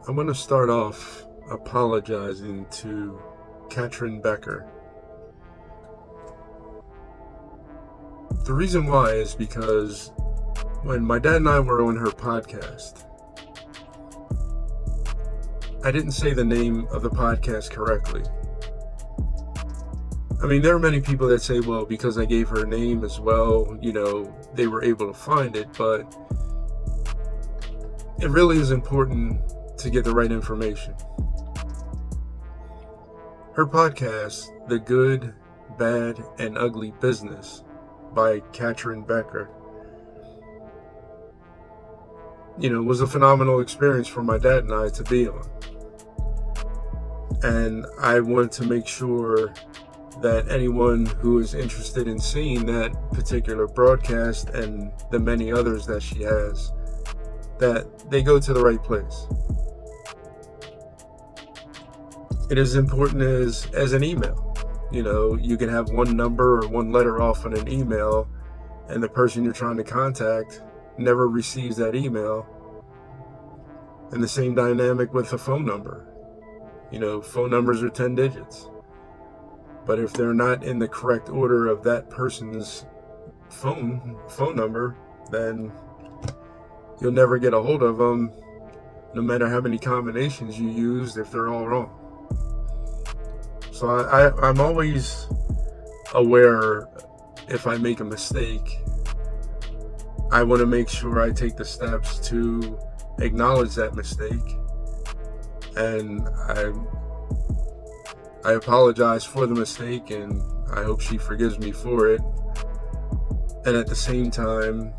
I'm going to start off apologizing to Katrin Becker. The reason why is because when my dad and I were on her podcast, I didn't say the name of the podcast correctly. I mean, there are many people that say, well, because I gave her name as well, they were able to find it, but it really is important to get the right information. Her podcast, The Good, Bad, and Ugly Business by Katrin Becker, was a phenomenal experience for my dad and I to be on. And I want to make sure that anyone who is interested in seeing that particular broadcast and the many others that she has, that they go to the right place. It is important as an email. You can have one number or one letter off on an email, and the person you're trying to contact never receives that email. And the same dynamic with a phone number. Phone numbers are 10 digits. But if they're not in the correct order of that person's phone number, then you'll never get a hold of them, no matter how many combinations you used, if they're all wrong. So I'm always aware if I make a mistake. I want to make sure I take the steps to acknowledge that mistake. And I apologize for the mistake, and I hope she forgives me for it. And at the same time,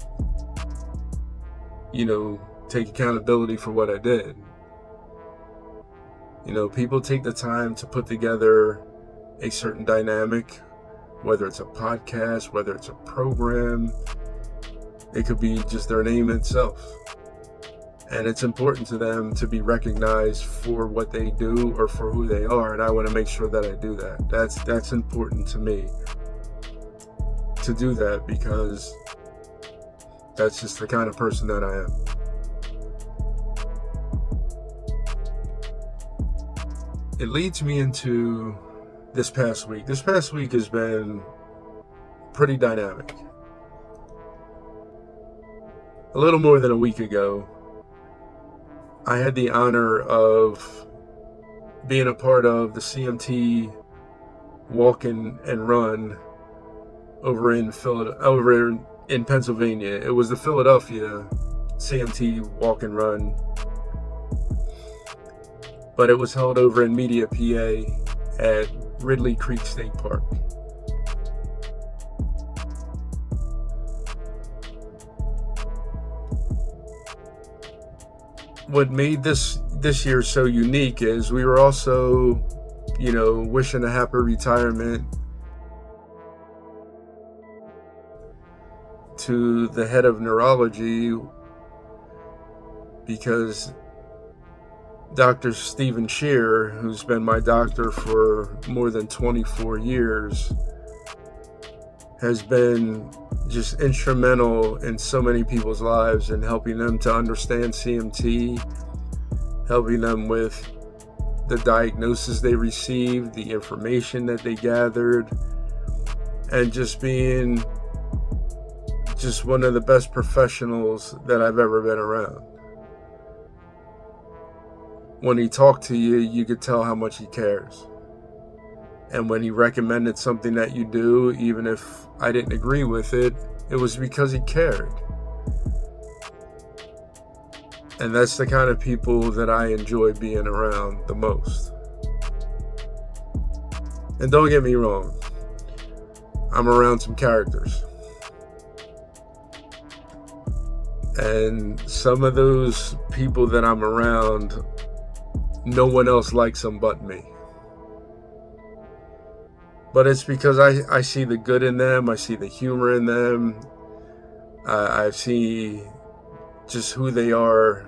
take accountability for what I did. People take the time to put together a certain dynamic, whether it's a podcast, whether it's a program. It could be just their name itself. And it's important to them to be recognized for what they do or for who they are. And I want to make sure that I do that. That's important to me to do that, because that's just the kind of person that I am. It leads me into this past week. This past week has been pretty dynamic. A little more than a week ago, I had the honor of being a part of the CMT Walk and Run over in Pennsylvania. It was the Philadelphia CMT Walk and Run, but it was held over in Media, PA at Ridley Creek State Park. What made this year so unique is we were also, wishing a happy retirement to the head of neurology, because Dr. Stephen Shear, who's been my doctor for more than 24 years, has been just instrumental in so many people's lives and helping them to understand CMT, helping them with the diagnosis they received, the information that they gathered, and just being just one of the best professionals that I've ever been around. When he talked to you, you could tell how much he cares. And when he recommended something that you do, even if I didn't agree with it, it was because he cared. And that's the kind of people that I enjoy being around the most. And don't get me wrong, I'm around some characters. And some of those people that I'm around, no one else likes them but me. But it's because I see the good in them. I see the humor in them. I see just who they are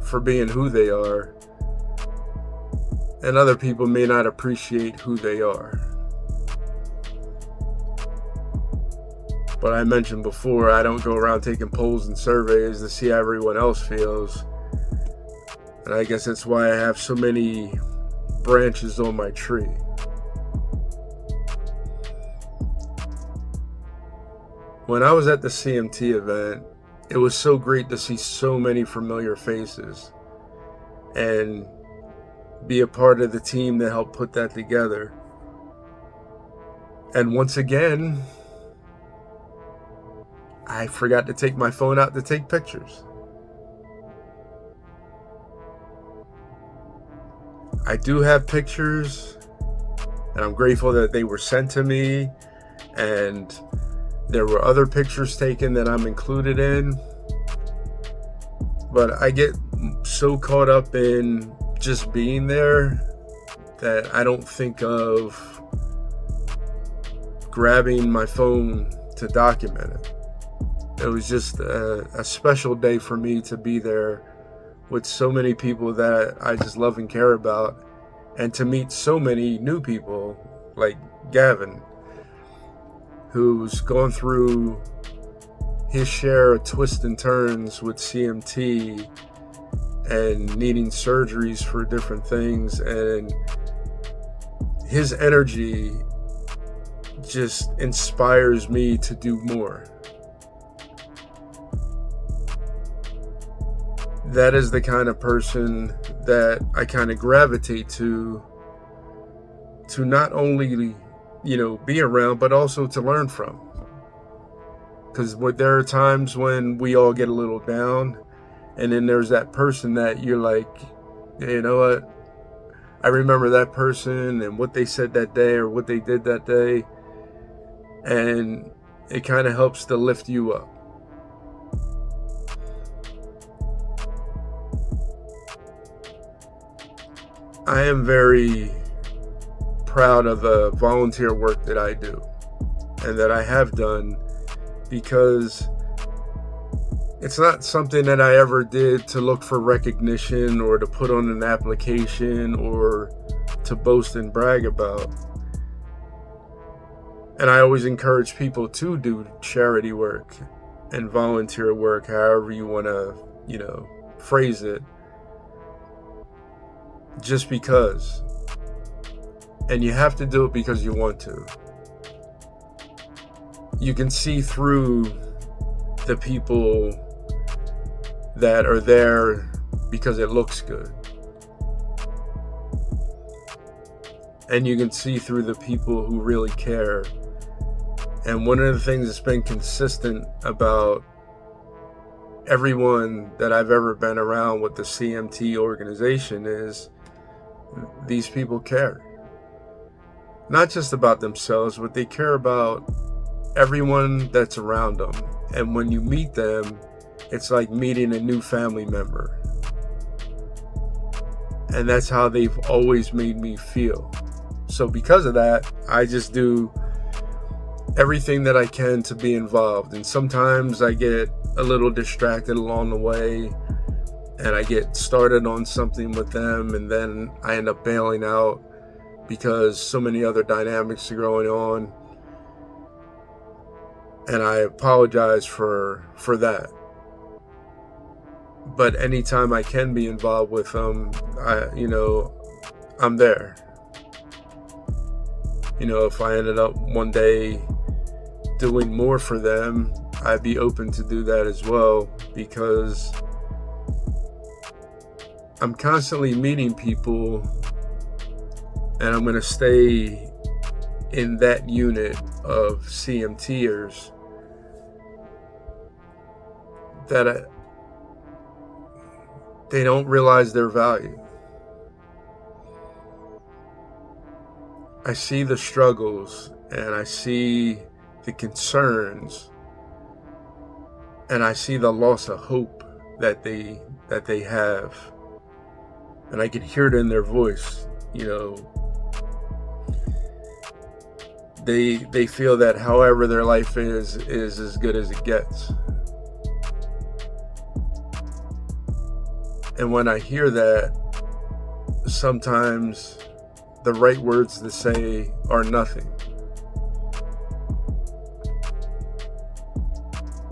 for being who they are. And other people may not appreciate who they are. But I mentioned before, I don't go around taking polls and surveys to see how everyone else feels. And I guess that's why I have so many branches on my tree. When I was at the CMT event, it was so great to see so many familiar faces and be a part of the team that helped put that together. And once again, I forgot to take my phone out to take pictures. I do have pictures, and I'm grateful that they were sent to me, and there were other pictures taken that I'm included in. But I get so caught up in just being there that I don't think of grabbing my phone to document it. It was just a special day for me to be there with so many people that I just love and care about, and to meet so many new people like Gavin, who's gone through his share of twists and turns with CMT and needing surgeries for different things, and his energy just inspires me to do more. That is the kind of person that I kind of gravitate to not only, be around, but also to learn from. Because there are times when we all get a little down, and then there's that person that you're like, you know what? I remember that person and what they said that day or what they did that day, and it kind of helps to lift you up. I am very proud of the volunteer work that I do and that I have done, because it's not something that I ever did to look for recognition or to put on an application or to boast and brag about. And I always encourage people to do charity work and volunteer work, however you want to, phrase it. Just because. And you have to do it because you want to. You can see through the people that are there because it looks good. And you can see through the people who really care. And one of the things that's been consistent about everyone that I've ever been around with the CMT organization is these people care. Not just about themselves, but they care about everyone that's around them. And when you meet them, it's like meeting a new family member. And that's how they've always made me feel. So because of that, I just do everything that I can to be involved. And sometimes I get a little distracted along the way, and I get started on something with them, and then I end up bailing out because so many other dynamics are going on. And I apologize for that. But anytime I can be involved with them, I'm there. If I ended up one day doing more for them, I'd be open to do that as well, because I'm constantly meeting people, and I'm going to stay in that unit of CMTers that they don't realize their value. I see the struggles, and I see the concerns, and I see the loss of hope that they have, and I can hear it in their voice. They feel that however their life is as good as it gets. And when I hear that, sometimes the right words to say are nothing.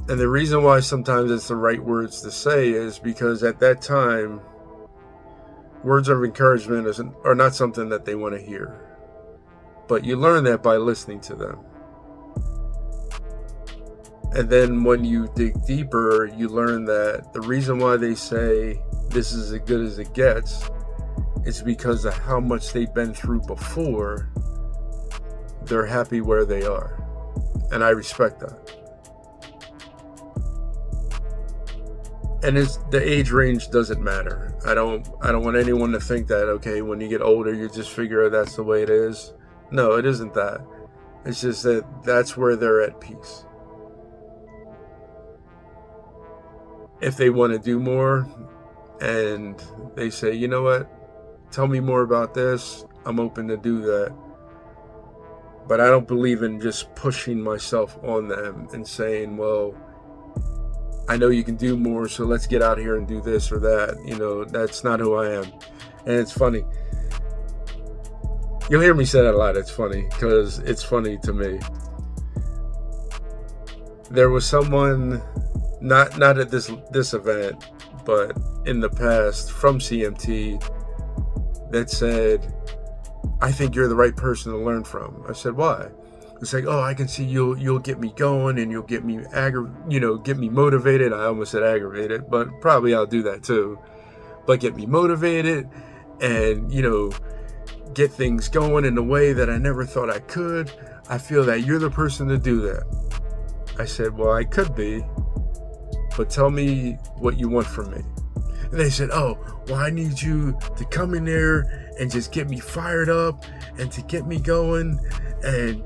And the reason why sometimes it's the right words to say is because at that time, Words of encouragement are not something that they want to hear. But you learn that by listening to them. And then when you dig deeper, you learn that the reason why they say this is as good as it gets is because of how much they've been through before. They're happy where they are. And I respect that. And the age range doesn't matter. I don't want anyone to think that, okay, when you get older, you just figure that's the way it is. No, it isn't that. It's just that that's where they're at peace. If they want to do more and they say, you know what, tell me more about this, I'm open to do that. But I don't believe in just pushing myself on them and saying, well, I know you can do more, so let's get out here and do this or that. You know, that's not who I am. And it's funny. You'll hear me say that a lot. It's funny because it's funny to me. There was someone, not at this event, but in the past from CMT that said, I think you're the right person to learn from. I said, why? It's like, oh, I can see you'll get me going and you'll get me get me motivated. I almost said aggravated, but probably I'll do that too. But get me motivated and, get things going in a way that I never thought I could. I feel that you're the person to do that. I said, well, I could be, but tell me what you want from me. And they said, oh, well, I need you to come in there and just get me fired up and to get me going and,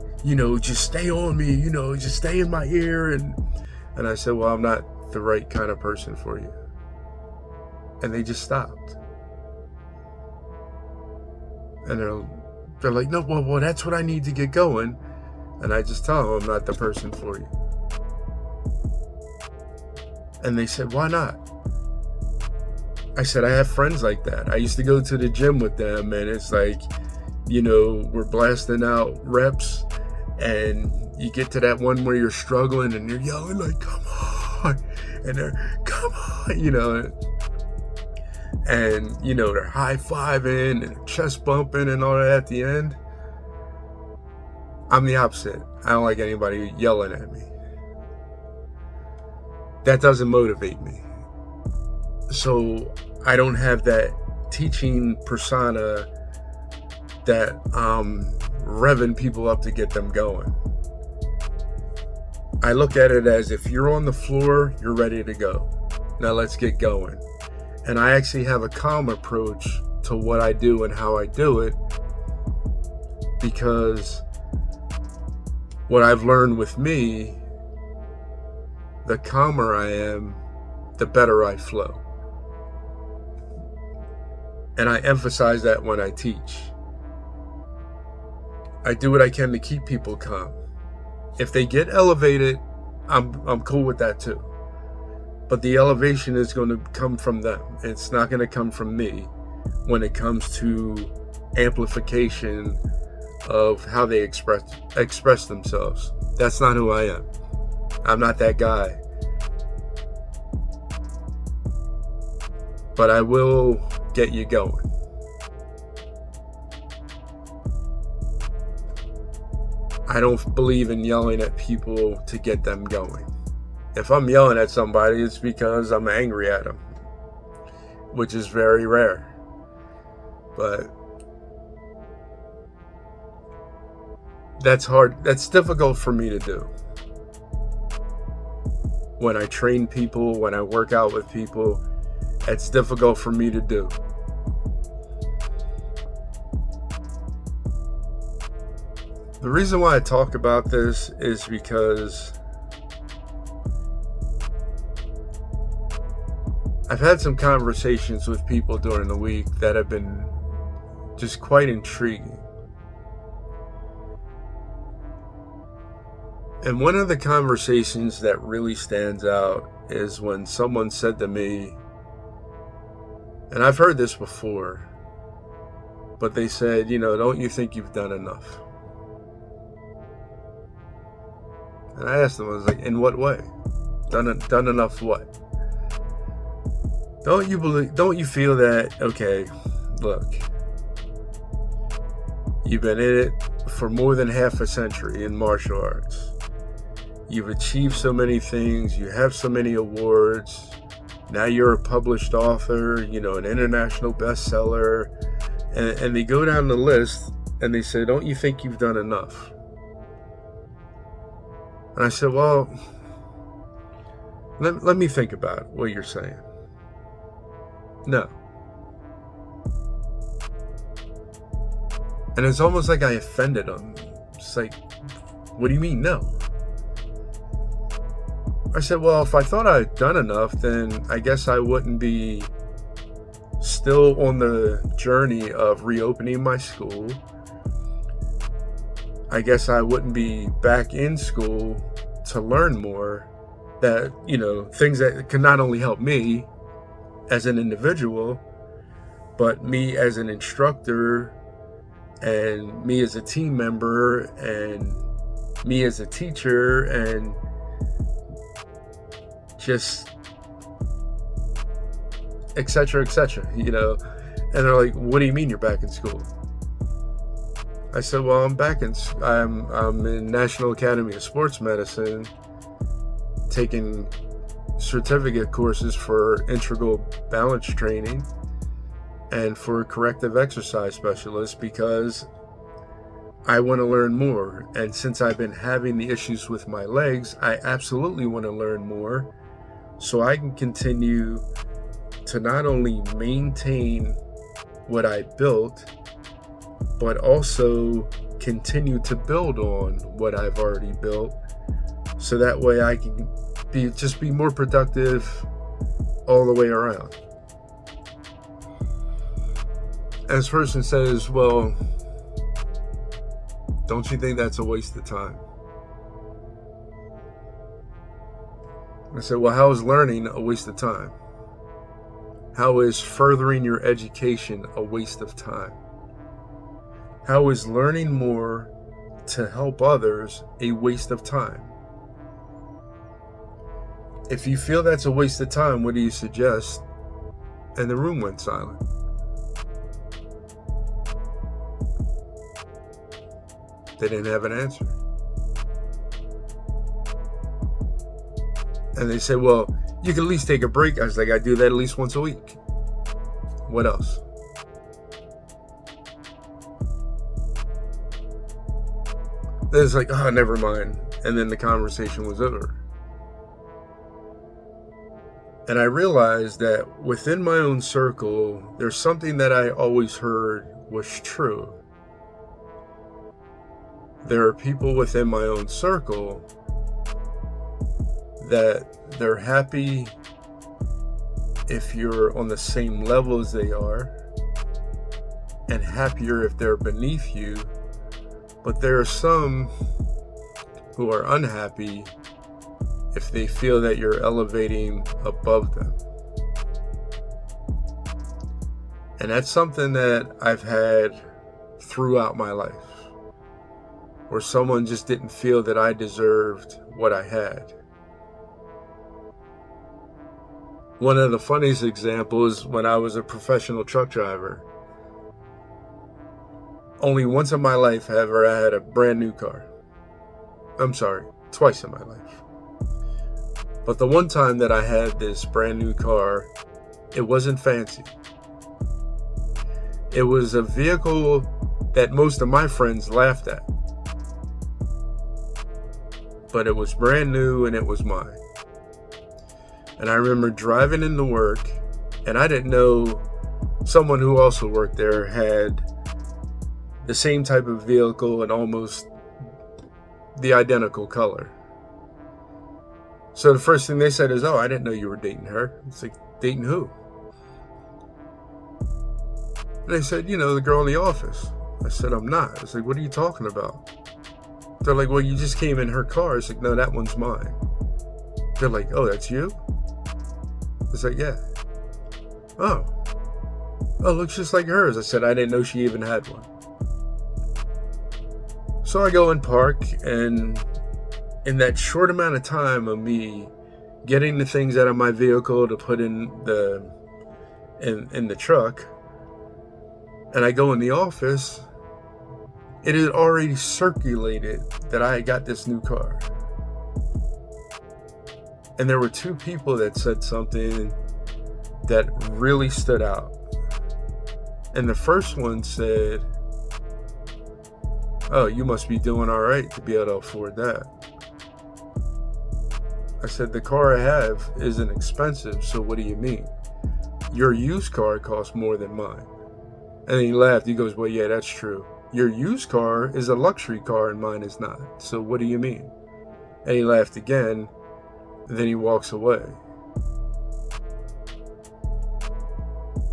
just stay on me, just stay in my ear. And I said, well, I'm not the right kind of person for you. And they just stopped. And they're like, no, well, that's what I need to get going. And I just tell them I'm not the person for you. And they said, why not? I said, I have friends like that. I used to go to the gym with them, and it's like, we're blasting out reps, and you get to that one where you're struggling, and you're yelling like, come on, and they're, come on, and, they're high-fiving and chest bumping and all that at the end. I'm the opposite. I don't like anybody yelling at me. That doesn't motivate me. So I don't have that teaching persona that I'm revving people up to get them going. I look at it as if you're on the floor, you're ready to go. Now let's get going. And I actually have a calm approach to what I do and how I do it, because what I've learned with me, the calmer I am, the better I flow. And I emphasize that when I teach. I do what I can to keep people calm. If they get elevated, I'm cool with that too. But the elevation is going to come from them. It's not going to come from me when it comes to amplification of how they express themselves. That's not who I am. I'm not that guy. But I will get you going. I don't believe in yelling at people to get them going. If I'm yelling at somebody, it's because I'm angry at them, which is very rare. But that's hard. That's difficult for me to do. When I train people, when I work out with people, it's difficult for me to do. The reason why I talk about this is because I've had some conversations with people during the week that have been just quite intriguing. And one of the conversations that really stands out is when someone said to me, and I've heard this before, but they said, don't you think you've done enough? And I asked them, I was like, in what way? Done enough what? Don't you feel that, okay, look, you've been in it for more than half a century in martial arts. You've achieved so many things. You have so many awards. Now you're a published author, an international bestseller. And they go down the list and they say, don't you think you've done enough? And I said, well, let me think about what you're saying. No. And it's almost like I offended them. It's like, what do you mean, no? I said, well, if I thought I'd done enough, then I guess I wouldn't be still on the journey of reopening my school. I guess I wouldn't be back in school to learn more, that, things that can not only help me as an individual, but me as an instructor, and me as a team member, and me as a teacher, and just etc., and they're like, what do you mean you're back in school? I said, well, I'm in National Academy of Sports Medicine, taking certificate courses for integral balance training and for corrective exercise specialist, because I want to learn more. And since I've been having the issues with my legs, I absolutely want to learn more so I can continue to not only maintain what I built, but also continue to build on what I've already built, so that way I can be more productive all the way around. And this person says, well, don't you think that's a waste of time? I said, well, how is learning a waste of time? How is furthering your education a waste of time? How is learning more to help others a waste of time? If you feel that's a waste of time, what do you suggest? And the room went silent. They didn't have an answer. And they said, well, you can at least take a break. I was like, I do that at least once a week. What else? Then it's like, oh, never mind. And then the conversation was over. And I realized that within my own circle, there's something that I always heard was true. There are people within my own circle that they're happy if you're on the same level as they are, and happier if they're beneath you. But there are some who are unhappy if they feel that you're elevating above them. And that's something that I've had throughout my life, where someone just didn't feel that I deserved what I had. One of the funniest examples, when I was a professional truck driver, only once in my life have I had a brand new car. I'm sorry, twice in my life. But the one time that I had this brand new car, it wasn't fancy. It was a vehicle that most of my friends laughed at. But it was brand new and it was mine. And I remember driving into work, and I didn't know someone who also worked there had the same type of vehicle and almost the identical color. So the first thing they said is, oh, I didn't know you were dating her. It's like, dating who? And they said, the girl in the office. I said, I'm not. I was like, what are you talking about? They're like, well, you just came in her car. It's like, no, that one's mine. They're like, oh, that's you? I was like, yeah. Oh, looks just like hers. I said, I didn't know she even had one. So I go and park, and in that short amount of time of me getting the things out of my vehicle to put in the truck, And I go in the office, it had already circulated that I got this new car. And there were two people that said something that really stood out. And the first one said, "Oh, you must be doing all right to be able to afford that." I said, "The car I have isn't expensive, so what do you mean? Your used car costs more than mine." And he laughed. He goes, "Well, yeah, that's true. Your used car is a luxury car and mine is not. So what do you mean?" And he laughed again. And then he walks away.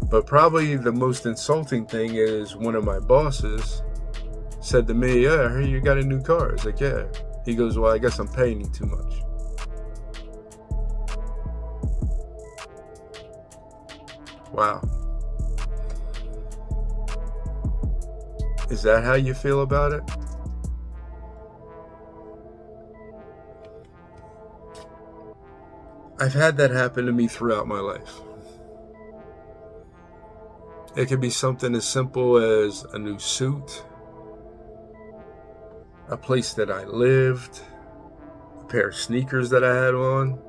But probably the most insulting thing is one of my bosses said to me, "Yeah, I heard you got a new car." I was like, "Yeah." He goes, "Well, I guess I'm paying you too much." Wow. Is that how you feel about it? I've had that happen to me throughout my life. It could be something as simple as a new suit, a place that I lived, a pair of sneakers that I had on.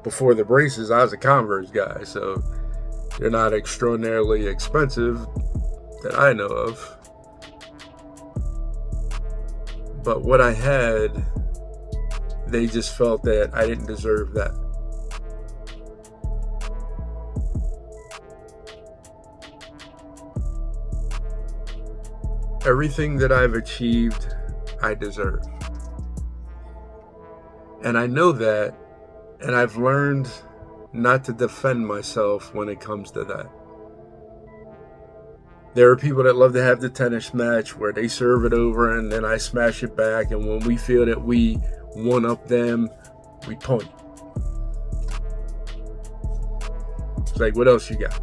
Before the braces, I was a Converse guy, so they're not extraordinarily expensive that I know of. But what I had, they just felt that I didn't deserve that. Everything that I've achieved, I deserve. And I know that, and I've learned not to defend myself when it comes to that. There are people that love to have the tennis match where they serve it over and then I smash it back, and when we feel that we one up them, we point. It's like, what else you got?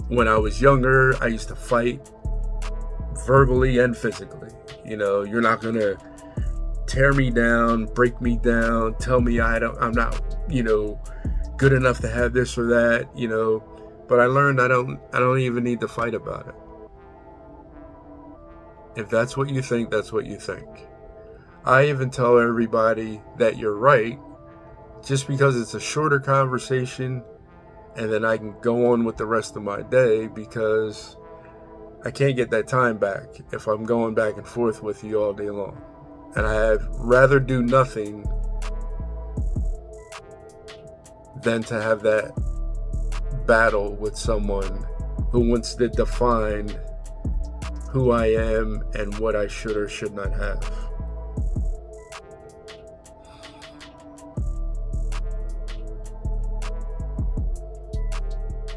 When I was younger, I used to fight verbally and physically. You're not gonna tear me down, break me down, tell me I'm not, good enough to have this or that, But I learned I don't even need to fight about it. If that's what you think, that's what you think. I even tell everybody that you're right, just because it's a shorter conversation, and then I can go on with the rest of my day, because I can't get that time back if I'm going back and forth with you all day long. And I'd rather do nothing than to have that battle with someone who wants to define who I am and what I should or should not have.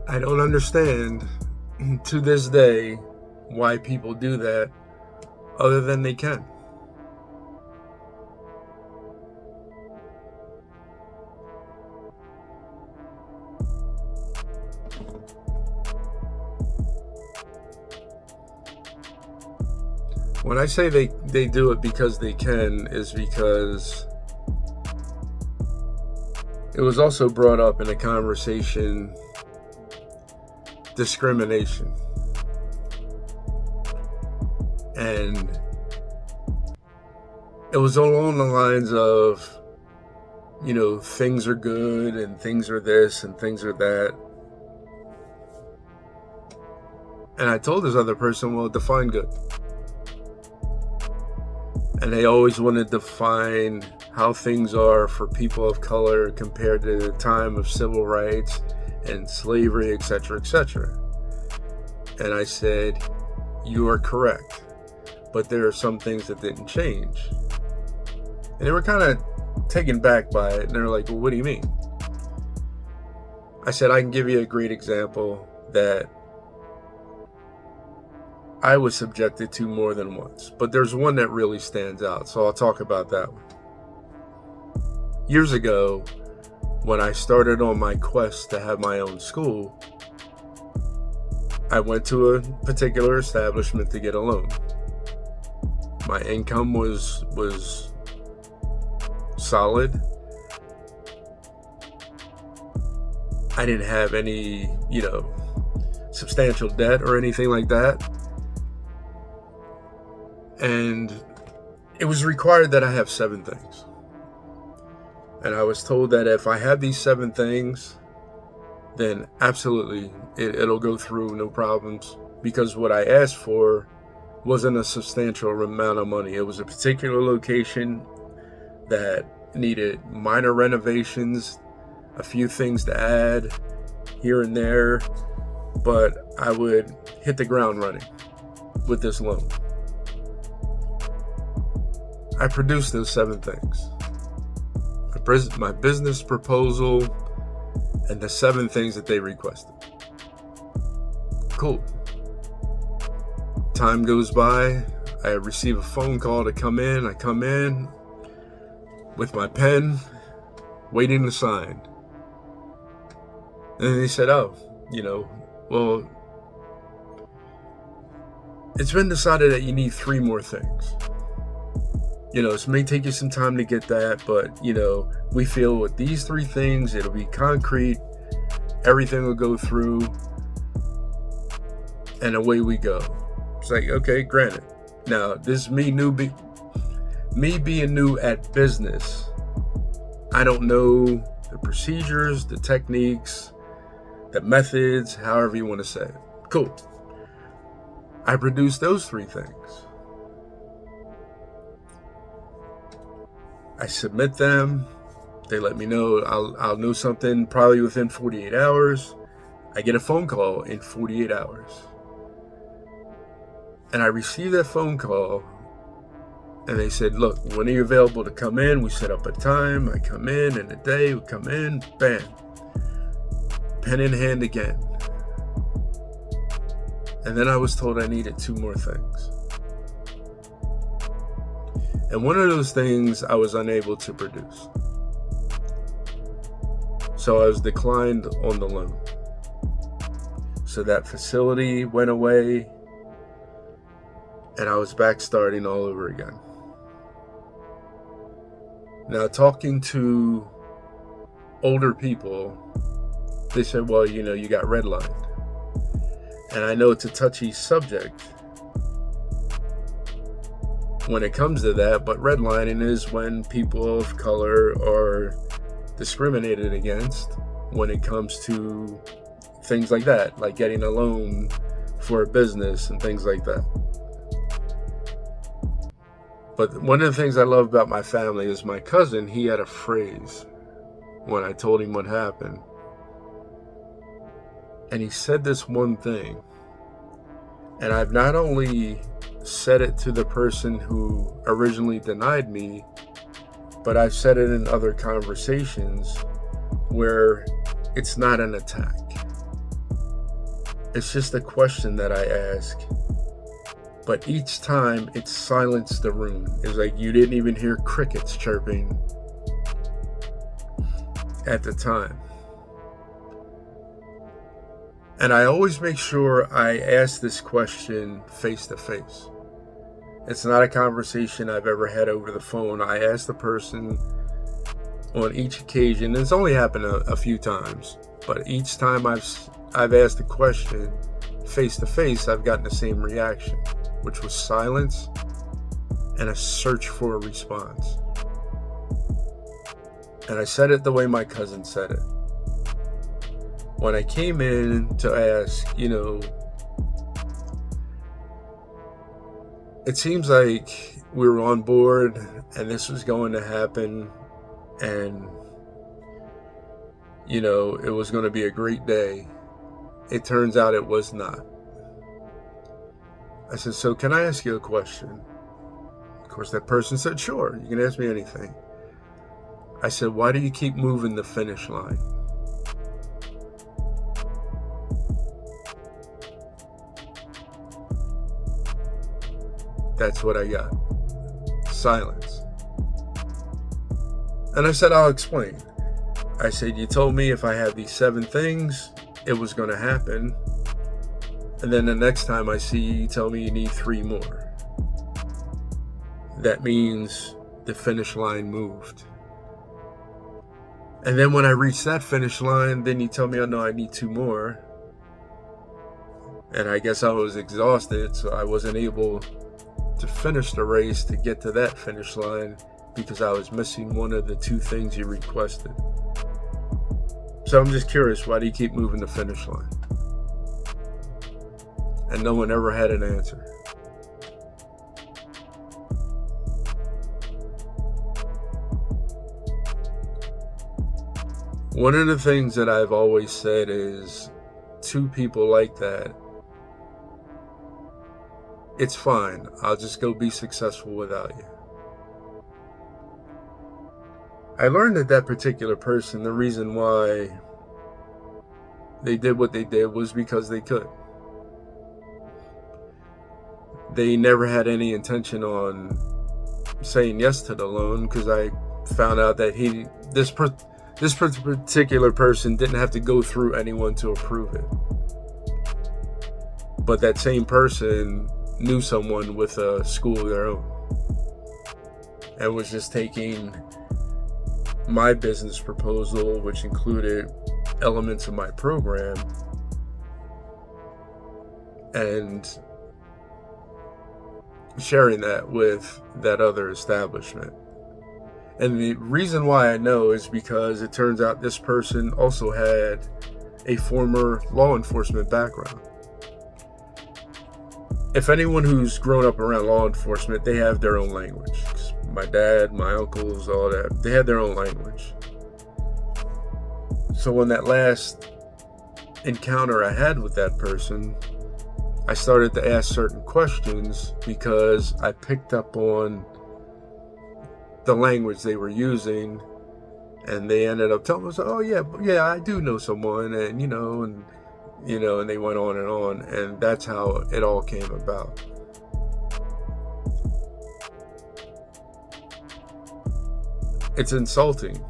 I don't understand to this day why people do that, other than they can. When I say they do it because they can, is because it was also brought up in a conversation, discrimination. And it was along the lines of, things are good and things are this and things are that. And I told this other person, well, define good. And they always want to define how things are for people of color compared to the time of civil rights and slavery, etc., etc. And I said, you are correct, but there are some things that didn't change. And they were kind of taken back by it, and they're like, well, what do you mean? I said, I can give you a great example that I was subjected to more than once, but there's one that really stands out, so I'll talk about that one. Years ago, when I started on my quest to have my own school, I went to a particular establishment to get a loan. My income was solid. I didn't have any, substantial debt or anything like that. And it was required that I have 7 things. And I was told that if I have these 7 things, then absolutely it'll go through, no problems. Because what I asked for wasn't a substantial amount of money. It was a particular location that needed minor renovations, a few things to add here and there, but I would hit the ground running with this loan. I produced those 7 things. My business proposal and the 7 things that they requested. Cool. Time goes by. I receive a phone call to come in. I come in with my pen, waiting to sign. And they said, well, it's been decided that you need 3 more things. It may take you some time to get that, but, we feel with these 3 things, it'll be concrete, everything will go through, and away we go. It's like, okay, granted. Now, this is me being new at business. I don't know the procedures, the techniques, the methods, however you want to say it. Cool. I produced those 3 things. I submit them. They let me know I'll know something probably within 48 hours. I get a phone call in 48 hours. And I received that phone call, and they said, look, when are you available to come in? We set up a time. I come in a day. We come in, bam. Pen in hand again. And then I was told I needed 2 more things. And one of those things I was unable to produce. So I was declined on the loan. So that facility went away, and I was back starting all over again. Now, talking to older people, they said, well, you got redlined. And I know it's a touchy subject when it comes to that, but redlining is when people of color are discriminated against when it comes to things like that, like getting a loan for a business and things like that. But one of the things I love about my family is my cousin, he had a phrase when I told him what happened. And he said this one thing. And I've not only said it to the person who originally denied me, but I've said it in other conversations where it's not an attack. It's just a question that I ask. But each time it silenced the room. It's like you didn't even hear crickets chirping at the time. And I always make sure I ask this question face to face. It's not a conversation I've ever had over the phone. I ask the person on each occasion. It's only happened a few times, but each time I've asked the question face to face, I've gotten the same reaction, which was silence and a search for a response. And I said it the way my cousin said it. When I came in to ask, it seems like we were on board and this was going to happen, and it was going to be a great day. It turns out it was not. I said, so can I ask you a question? Of course, that person said, sure, you can ask me anything. I said, why do you keep moving the finish line? That's what I got. Silence. And I said, I'll explain. I said, you told me if I had these 7 things, it was going to happen. And then the next time I see you, you tell me you need 3 more. That means the finish line moved. And then when I reach that finish line, then you tell me, oh no, I need 2 more. And I guess I was exhausted, so I wasn't able to finish the race to get to that finish line because I was missing one of the two things you requested. So I'm just curious, why do you keep moving the finish line? And no one ever had an answer. One of the things that I've always said is, to people like that, it's fine. I'll just go be successful without you. I learned that particular person, the reason why they did what they did was because they could. They never had any intention on saying yes to the loan, because I found out that this particular person didn't have to go through anyone to approve it. But that same person knew someone with a school of their own and was just taking my business proposal, which included elements of my program, and sharing that with that other establishment. And the reason why I know is because it turns out this person also had a former law enforcement background. If anyone who's grown up around law enforcement, they have their own language. My dad, my uncles, all that, they had their own language. So when that last encounter I had with that person, I started to ask certain questions because I picked up on the language they were using, and they ended up telling us, "Oh yeah, I do know someone," and and they went on, and that's how it all came about. It's insulting.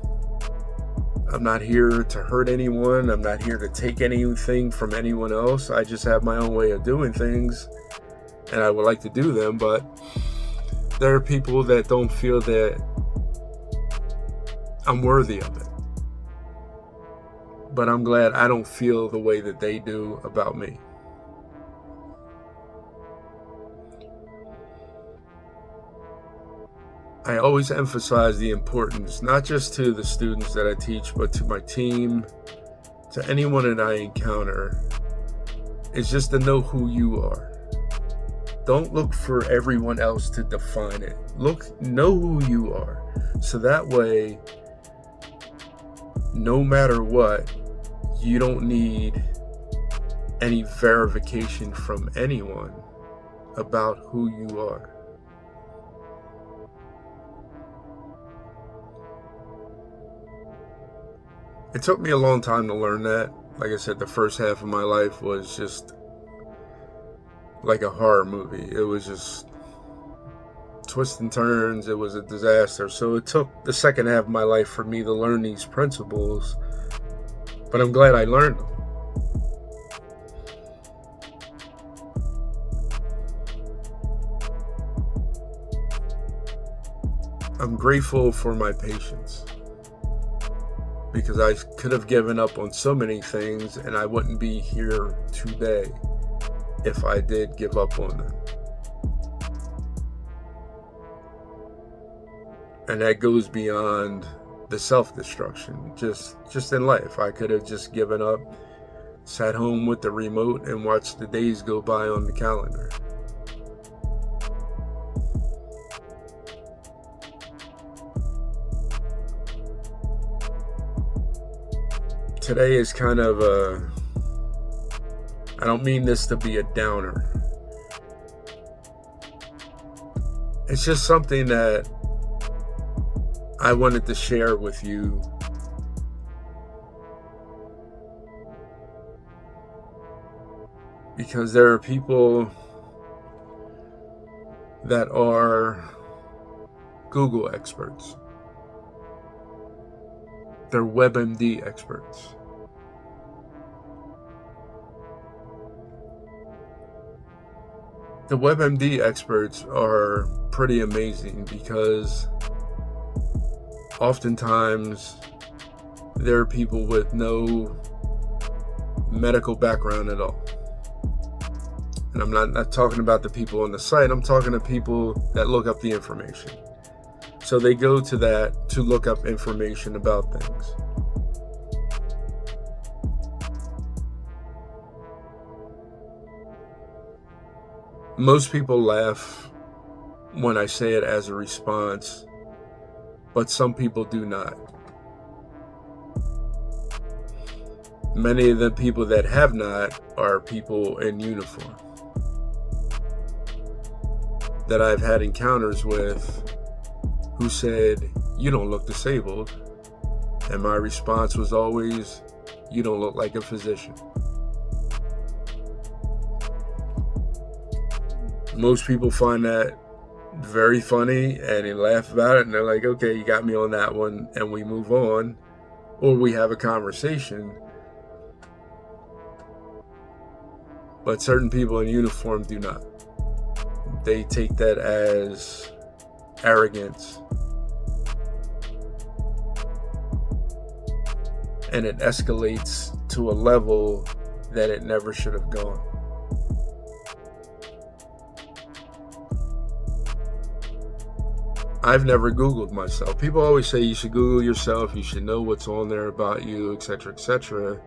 I'm not here to hurt anyone. I'm not here to take anything from anyone else. I just have my own way of doing things, and I would like to do them, but there are people that don't feel that I'm worthy of it. But I'm glad I don't feel the way that they do about me. I always emphasize the importance, not just to the students that I teach, but to my team, to anyone that I encounter, is just to know who you are. Don't look for everyone else to define it. Know who you are. So that way, no matter what, you don't need any verification from anyone about who you are. It took me a long time to learn that. Like I said, the first half of my life was just like a horror movie. It was just twists and turns. It was a disaster. So it took the second half of my life for me to learn these principles, but I'm glad I learned them. I'm grateful for my patience, because I could have given up on so many things and I wouldn't be here today if I did give up on them. And that goes beyond the self-destruction, just in life. I could have just given up, sat home with the remote, and watched the days go by on the calendar. Today is kind of I don't mean this to be a downer. It's just something that I wanted to share with you. Because there are people that are Google experts. They're WebMD experts. The WebMD experts are pretty amazing because oftentimes there are people with no medical background at all. And I'm not talking about the people on the site. I'm talking to people that look up the information. So they go to that to look up information about things. Most people laugh when I say it as a response, but some people do not. Many of the people that have not are people in uniform that I've had encounters with who said, "You don't look disabled." And my response was always, "You don't look like a physician." Most people find that very funny and they laugh about it and they're like, "Okay, you got me on that one," and we move on, or we have a conversation. But certain people in uniform do not. They take that as arrogance. And it escalates to a level that it never should have gone. I've never Googled myself. People always say you should Google yourself, you should know what's on there about you, etc., etc.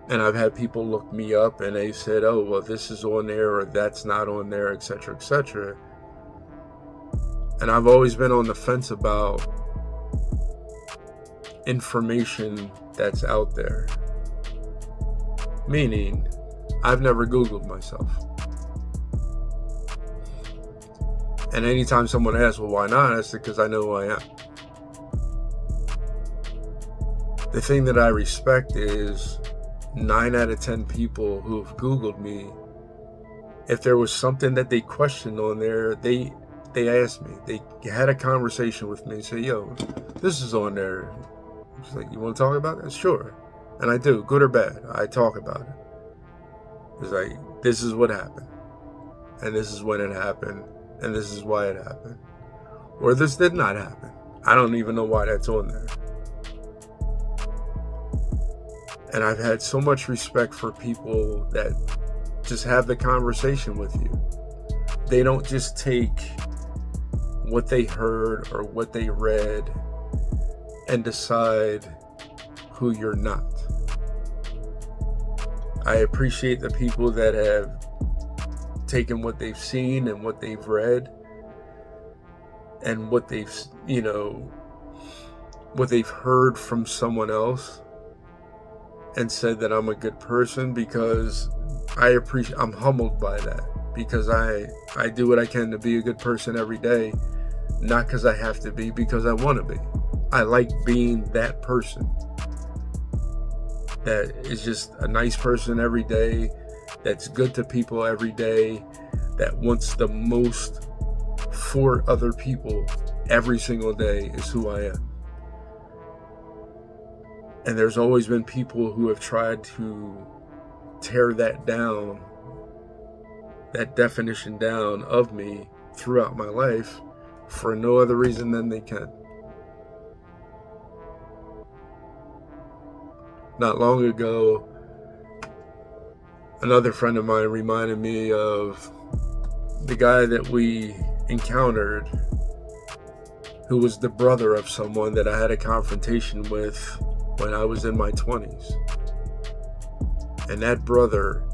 And I've had people look me up and they said, "Oh, well, this is on there or that's not on there, etc., etc." And I've always been on the fence about information that's out there. Meaning, I've never Googled myself. And anytime someone asks, "Well, why not?" I say, "Because I know who I am." The thing that I respect is 9 out of 10 people who have Googled me, if there was something that they questioned on there, they asked me. They had a conversation with me and say, "Yo, this is on there." I was like, "You want to talk about it?" "Sure." And I do, good or bad. I talk about it. It's like, this is what happened. And this is when it happened. And this is why it happened. Or this did not happen. I don't even know why that's on there. And I've had so much respect for people that just have the conversation with you. They don't just take what they heard or what they read and decide who you're not. I appreciate the people that have taken what they've seen and what they've read and what they've, what they've heard from someone else and said that I'm a good person, because I'm humbled by that, because I do what I can to be a good person every day, not because I have to be, because I want to be. I like being that person that is just a nice person every day, that's good to people every day, that wants the most for other people every single day is who I am. And there's always been people who have tried to tear that down, that definition down of me throughout my life for no other reason than they can. Not long ago, another friend of mine reminded me of the guy that we encountered who was the brother of someone that I had a confrontation with when I was in my 20s. And that brother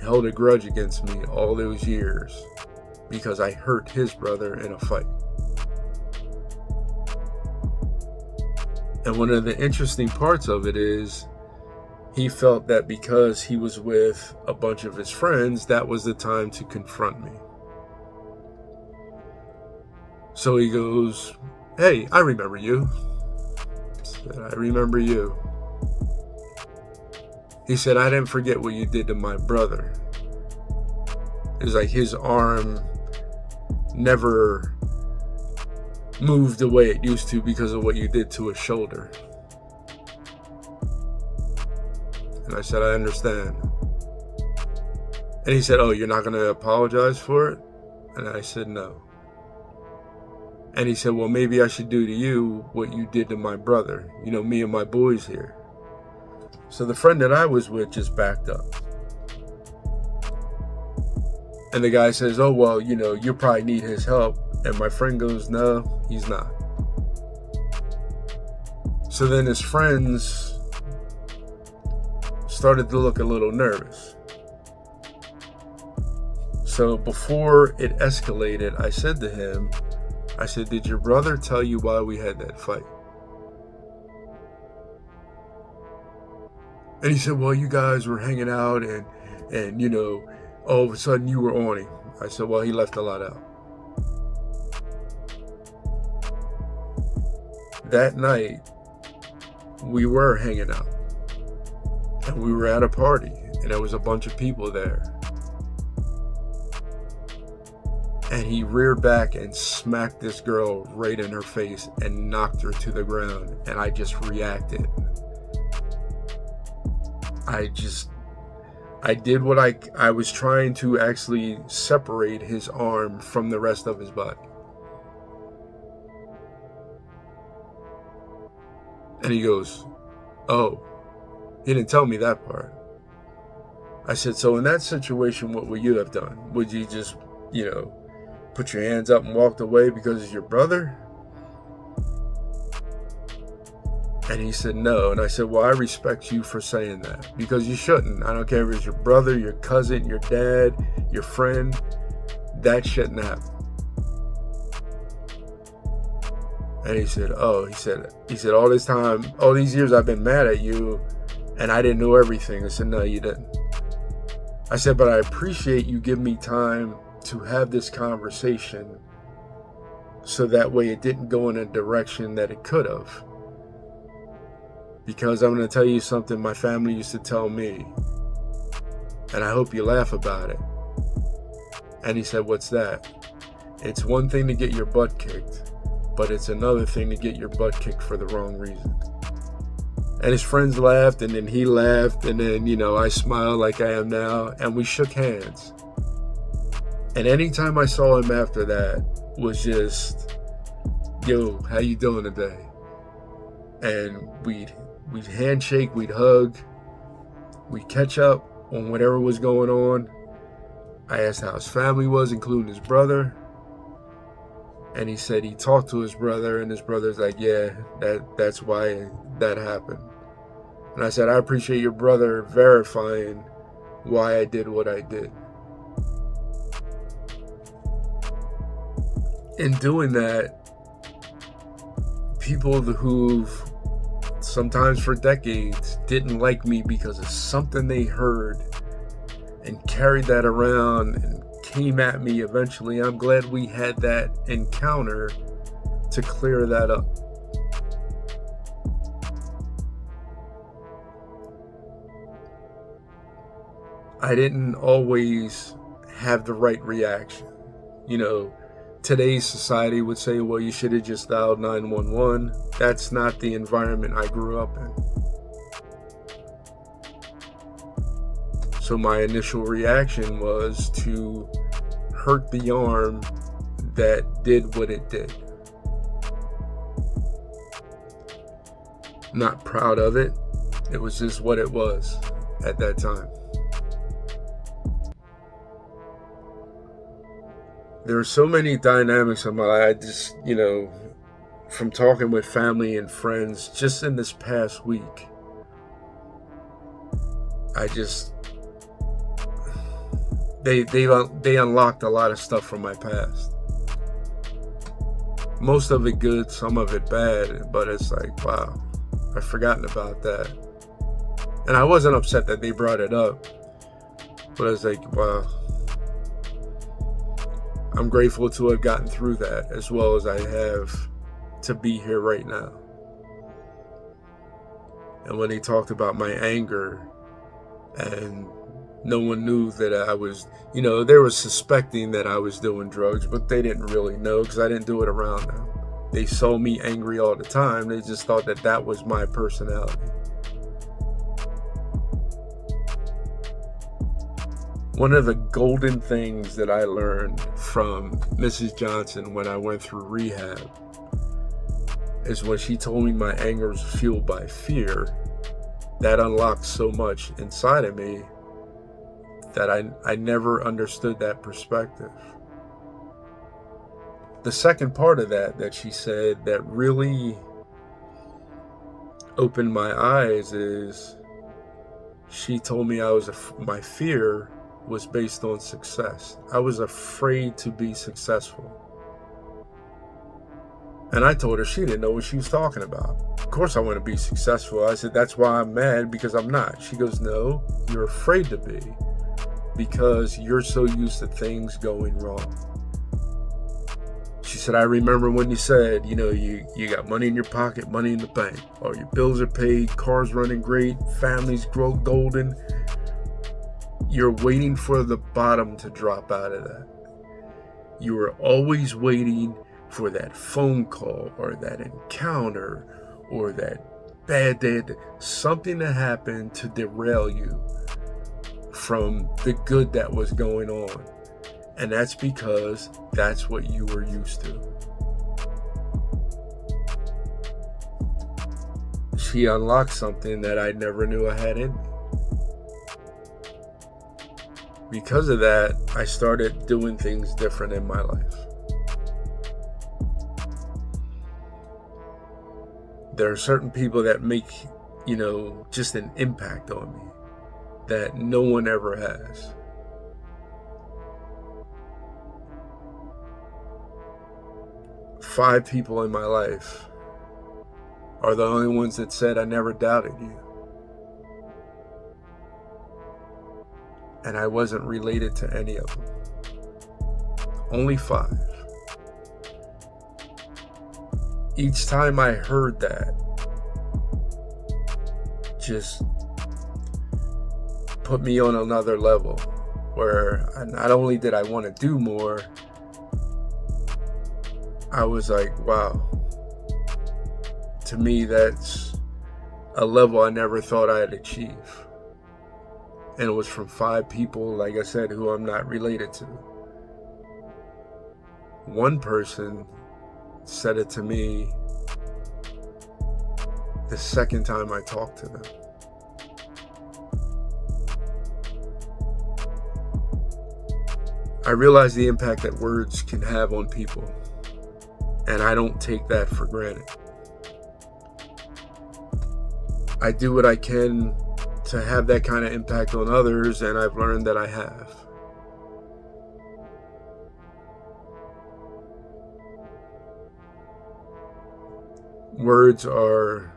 held a grudge against me all those years because I hurt his brother in a fight. And one of the interesting parts of it is he felt that because he was with a bunch of his friends, that was the time to confront me. So he goes, "Hey, I remember you." I said, "I remember you." He said, "I didn't forget what you did to my brother." It was like his arm never moved the way it used to because of what you did to his shoulder. And I said, "I understand." And he said, "Oh, you're not going to apologize for it?" And I said, "No." And he said, "Well, maybe I should do to you what you did to my brother. Me and my boys here." So the friend that I was with just backed up. And the guy says, oh, well, you probably need his help. And my friend goes, no, he's not. So then his friends started to look a little nervous. So before it escalated, I said to him, did your brother tell you why we had that fight? And he said, well, you guys were hanging out and all of a sudden you were on him. I said, well, he left a lot out. That night, we were hanging out. And we were at a party. And there was a bunch of people there. And he reared back and smacked this girl right in her face and knocked her to the ground. And I just reacted. I did what I was trying to actually separate his arm from the rest of his body. And he goes, oh, he didn't tell me that part. I said, so in that situation, what would you have done? Would you just, put your hands up and walked away because it's your brother? And he said, no. And I said, well, I respect you for saying that, because you shouldn't. I don't care if it's your brother, your cousin, your dad, your friend. That shouldn't happen. And he said, oh, he said, all this time, all these years I've been mad at you and I didn't know everything. I said, no, you didn't. I said, but I appreciate you giving me time to have this conversation so that way it didn't go in a direction that it could have. Because I'm going to tell you something my family used to tell me, and I hope you laugh about it. And he said, what's that? It's one thing to get your butt kicked, but it's another thing to get your butt kicked for the wrong reason. And his friends laughed, and then he laughed, and then, I smiled like I am now, and we shook hands. And anytime I saw him after that was just, yo, how you doing today? And we'd handshake, we'd hug, we'd catch up on whatever was going on. I asked how his family was, including his brother. And he said he talked to his brother, and his brother's like, yeah, that's why that happened. And I said, I appreciate your brother verifying why I did what I did. In doing that, people who've sometimes for decades didn't like me because of something they heard and carried that around and came at me eventually, I'm glad we had that encounter to clear that up. I didn't always have the right reaction. Today's society would say, well, you should have just dialed 911. That's not the environment I grew up in. So my initial reaction was to hurt the arm that did what it did. Not proud of it. It was just what it was at that time. There are so many dynamics in my life. I just, from talking with family and friends just in this past week, they unlocked a lot of stuff from my past. Most of it good, some of it bad, but it's like, wow, I've forgotten about that. And I wasn't upset that they brought it up, but I was like, wow, I'm grateful to have gotten through that as well as I have to be here right now. And when they talked about my anger, and no one knew that I was, they were suspecting that I was doing drugs, but they didn't really know because I didn't do it around them. They saw me angry all the time. They just thought that was my personality. One of the golden things that I learned from Mrs. Johnson when I went through rehab is when she told me my anger was fueled by fear. That unlocked so much inside of me that I never understood that perspective. The second part of that she said that really opened my eyes is she told me my fear was based on success. I was afraid to be successful. And I told her she didn't know what she was talking about. Of course I want to be successful. I said, that's why I'm mad, because I'm not. She goes, no, you're afraid to be because you're so used to things going wrong. She said, I remember when you said, you got money in your pocket, money in the bank, all your bills are paid, cars running great, families grow golden. You're waiting for the bottom to drop out of that. You are always waiting for that phone call or that encounter or that bad day, something to happen to derail you from the good that was going on. And that's because that's what you were used to. She unlocked something that I never knew I had in me. Because of that, I started doing things different in my life. There are certain people that make, just an impact on me that no one ever has. Five people in my life are the only ones that said, I never doubted you. And I wasn't related to any of them. Only 5. Each time I heard that, just put me on another level where not only did I want to do more, I was like, wow. To me, that's a level I never thought I'd achieve. And it was from 5 people, like I said, who I'm not related to. One person said it to me the second time I talked to them. I realized the impact that words can have on people, and I don't take that for granted. I do what I can to have that kind of impact on others, and I've learned that I have. Words are,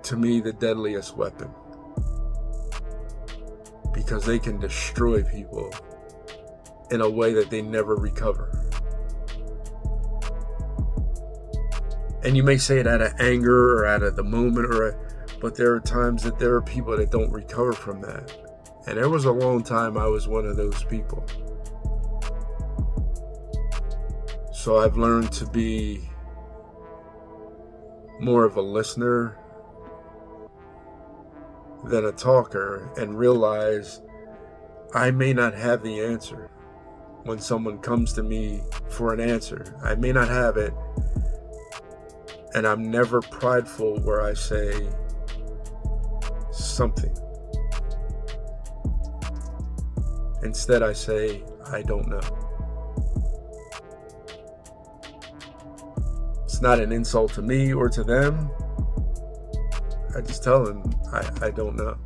to me, the deadliest weapon because they can destroy people in a way that they never recover. And you may say it out of anger or out of the moment, but there are times that there are people that don't recover from that. And there was a long time I was one of those people. So I've learned to be more of a listener than a talker and realize I may not have the answer when someone comes to me for an answer. I may not have it, and I'm never prideful where I say something. Instead, I say, I don't know. It's not an insult to me or to them. I just tell them, I don't know.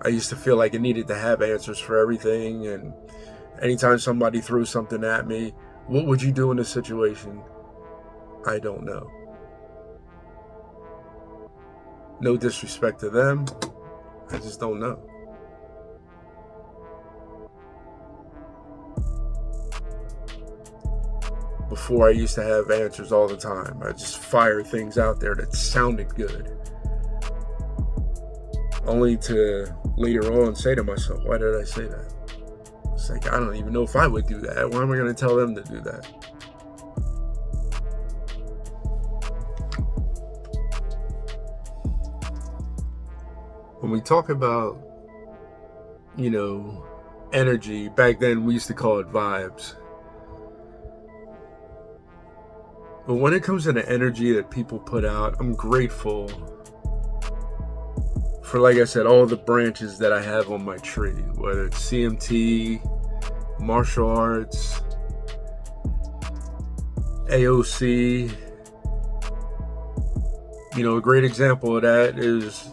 I used to feel like I needed to have answers for everything, and anytime somebody threw something at me, what would you do in this situation? I don't know. No disrespect to them, I just don't know. Before, I used to have answers all the time. I just fire things out there that sounded good, only to later on say to myself, why did I say that? It's like, I don't even know if I would do that. Why am I going to tell them to do that? When we talk about, energy, back then we used to call it vibes. But when it comes to the energy that people put out, I'm grateful for, like I said, all the branches that I have on my tree, whether it's CMT, martial arts, AOC. A great example of that is,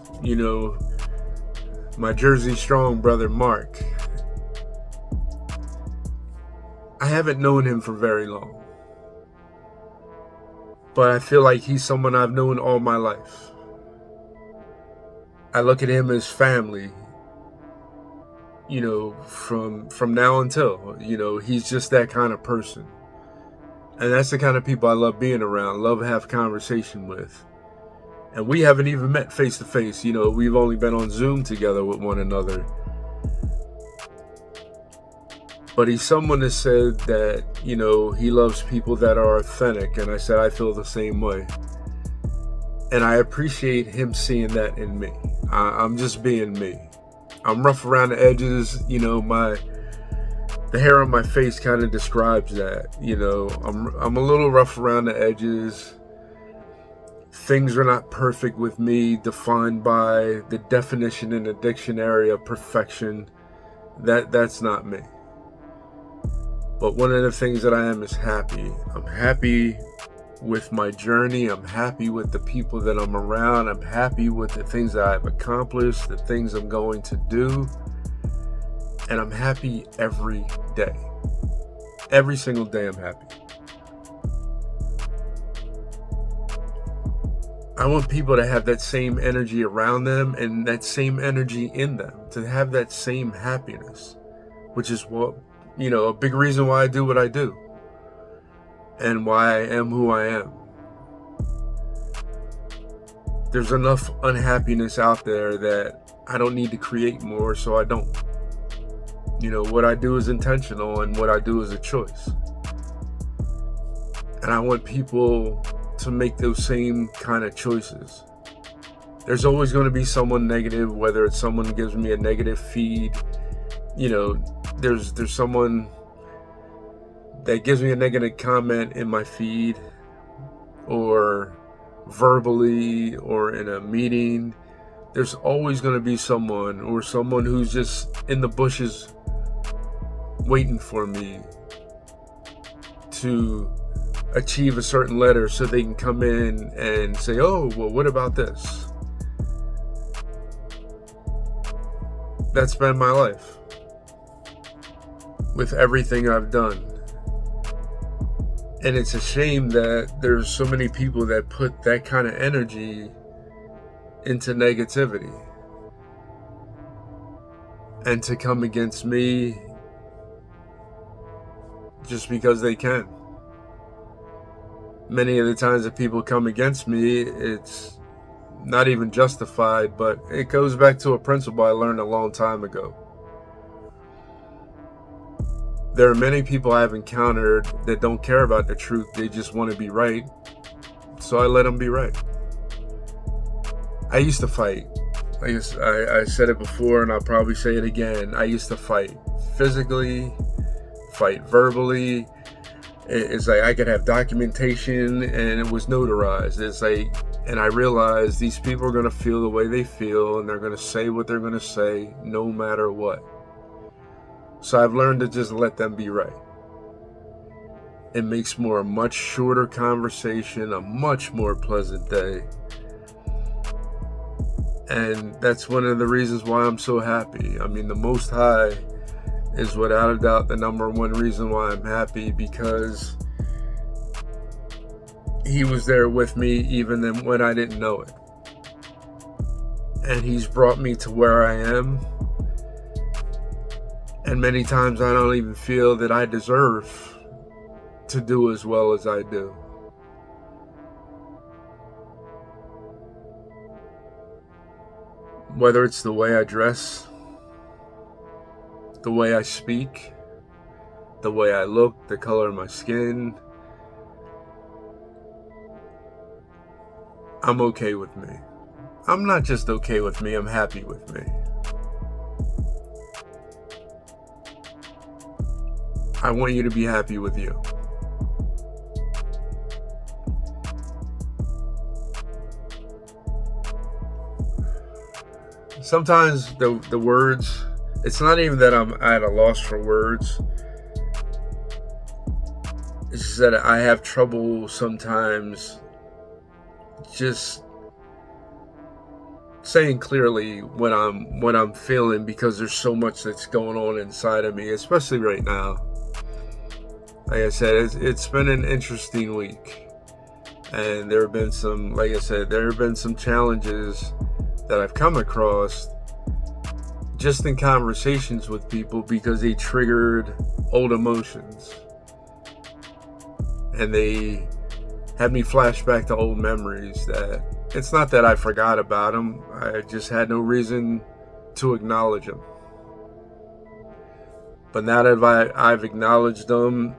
my Jersey Strong brother, Mark. I haven't known him for very long, but I feel like he's someone I've known all my life. I look at him as family, from now until, he's just that kind of person. And that's the kind of people I love being around, love to have conversation with. And we haven't even met face to face. We've only been on Zoom together with one another. But he's someone that said that, he loves people that are authentic. And I said, I feel the same way. And I appreciate him seeing that in me. I'm just being me. I'm rough around the edges. The hair on my face kind of describes that. I'm a little rough around the edges. Things are not perfect with me, defined by the definition in the dictionary of perfection. That's not me. But one of the things that I am is happy. I'm happy with my journey. I'm happy with the people that I'm around. I'm happy with the things that I've accomplished, the things I'm going to do. And I'm happy every day. Every single day I'm happy. I want people to have that same energy around them and that same energy in them, to have that same happiness, which is what, a big reason why I do what I do and why I am who I am. There's enough unhappiness out there that I don't need to create more, so I don't. What I do is intentional and what I do is a choice. And I want people to make those same kind of choices. There's always going to be someone negative, whether it's someone who gives me a negative feed. There's someone that gives me a negative comment in my feed, or verbally, or in a meeting. There's always going to be someone who's just in the bushes waiting for me to achieve a certain letter so they can come in and say, oh, well, what about this? That's been my life with everything I've done. And it's a shame that there's so many people that put that kind of energy into negativity and to come against me just because they can. Many of the times that people come against me, it's not even justified, but it goes back to a principle I learned a long time ago. There are many people I've encountered that don't care about the truth. They just want to be right. So I let them be right. I used to fight. I said it before and I'll probably say it again. I used to fight physically, fight verbally. It's like I could have documentation and it was notarized. It's like, and I realized these people are going to feel the way they feel and they're going to say what they're going to say no matter what. So I've learned to just let them be right. It makes for a much shorter conversation, a much more pleasant day. And that's one of the reasons why I'm so happy. I mean, the Most High is without a doubt the number one reason why I'm happy, because He was there with me even when I didn't know it. And He's brought me to where I am. And many times I don't even feel that I deserve to do as well as I do. Whether it's the way I dress, the way I speak, the way I look, the color of my skin, I'm okay with me. I'm not just okay with me, I'm happy with me. I want you to be happy with you. sometimes the words, it's not even that I'm at a loss for words. It's just that I have trouble sometimes just saying clearly what I'm feeling, because there's so much that's going on inside of me, especially right now. Like I said, it's been an interesting week, and there have been some, like I said, there have been some challenges that I've come across just in conversations with people, because they triggered old emotions and they had me flash back to old memories that it's not that I forgot about them, I just had no reason to acknowledge them. But now that I've acknowledged them,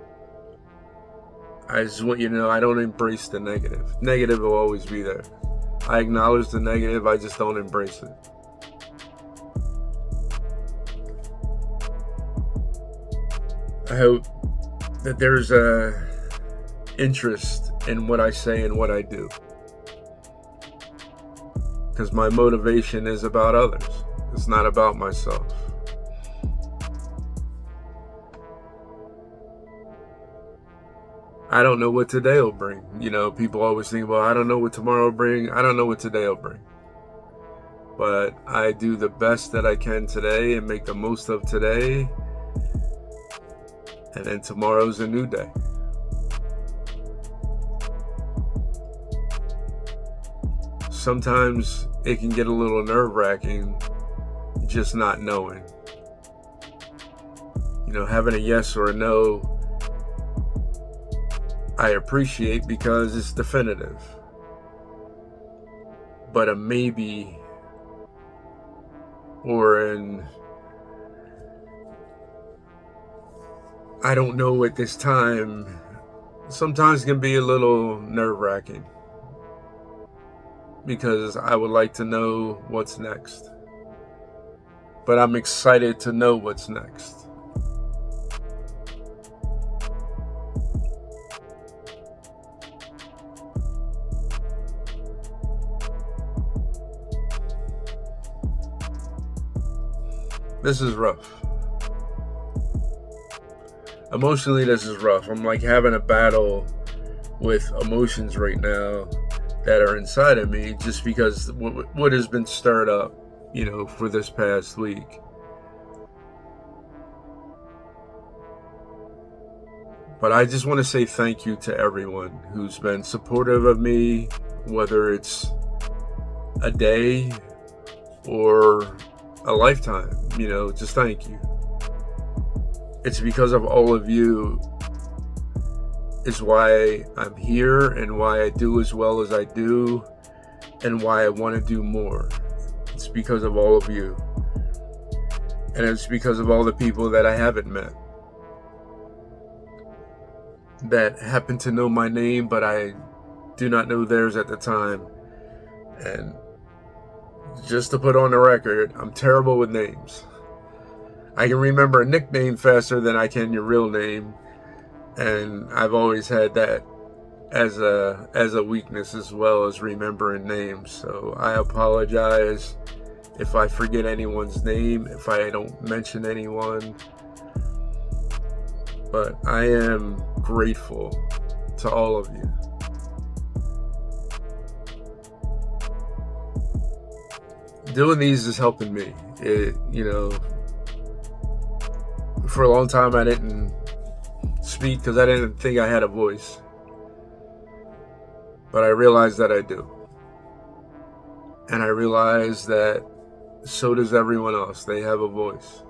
I just want you to know I don't embrace the negative. Negative will always be there. I acknowledge the negative, I just don't embrace it. I hope that there's a interest in what I say and what I do, because my motivation is about others. It's not about myself. I don't know what today will bring. You know, people always think, well, I don't know what tomorrow will bring. I don't know what today will bring. But I do the best that I can today and make the most of today. And then tomorrow's a new day. Sometimes it can get a little nerve-wracking just not knowing. You know, having a yes or a no, I appreciate because it's definitive. But a maybe or an I don't know at this time sometimes can be a little nerve-wracking, because I would like to know what's next. But I'm excited to know what's next. This is rough. Emotionally, this is rough. I'm like having a battle with emotions right now that are inside of me, just because what has been stirred up, you know, for this past week. But I just want to say thank you to everyone who's been supportive of me, whether it's a day or a lifetime, you know, just thank you. It's because of all of you is why I'm here, and why I do as well as I do, and why I want to do more. It's because of all of you. And it's because of all the people that I haven't met, that happen to know my name, but I do not know theirs at the time. And just to put on the record, I'm terrible with names. I can remember a nickname faster than I can your real name, and I've always had that as a weakness, as well as remembering names. So I apologize if I forget anyone's name, if I don't mention anyone. But I am grateful to all of you. Doing these is helping me. You know, for a long time I didn't speak because I didn't think I had a voice. But I realized that I do. And I realized that so does everyone else. They have a voice.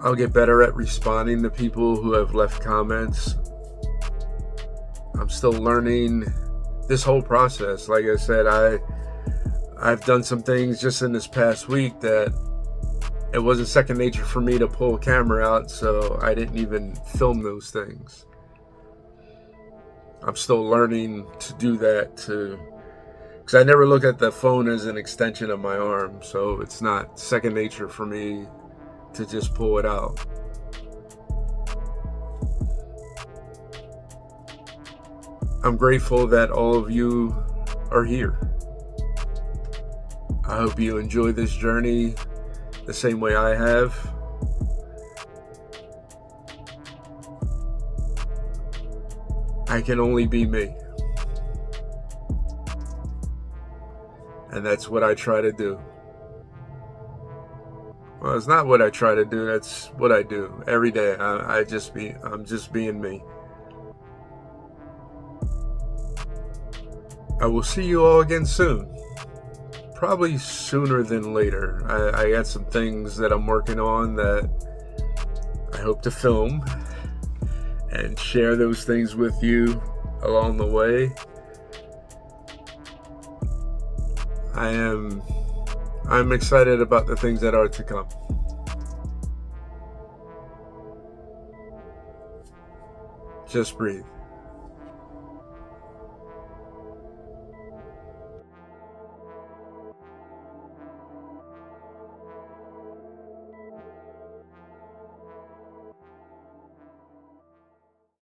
I'll get better at responding to people who have left comments. I'm still learning this whole process. Like I said, I've done some things just in this past week that it wasn't second nature for me to pull a camera out, so I didn't even film those things. I'm still learning to do that because I never look at the phone as an extension of my arm, so it's not second nature for me to just pull it out. I'm grateful that all of you are here. I hope you enjoy this journey the same way I have. I can only be me. And that's what I try to do. Well, it's not what I try to do, that's what I do every day. I'm just being me. I will see you all again soon. Probably sooner than later. I got some things that I'm working on that I hope to film and share those things with you along the way. I'm excited about the things that are to come. Just breathe.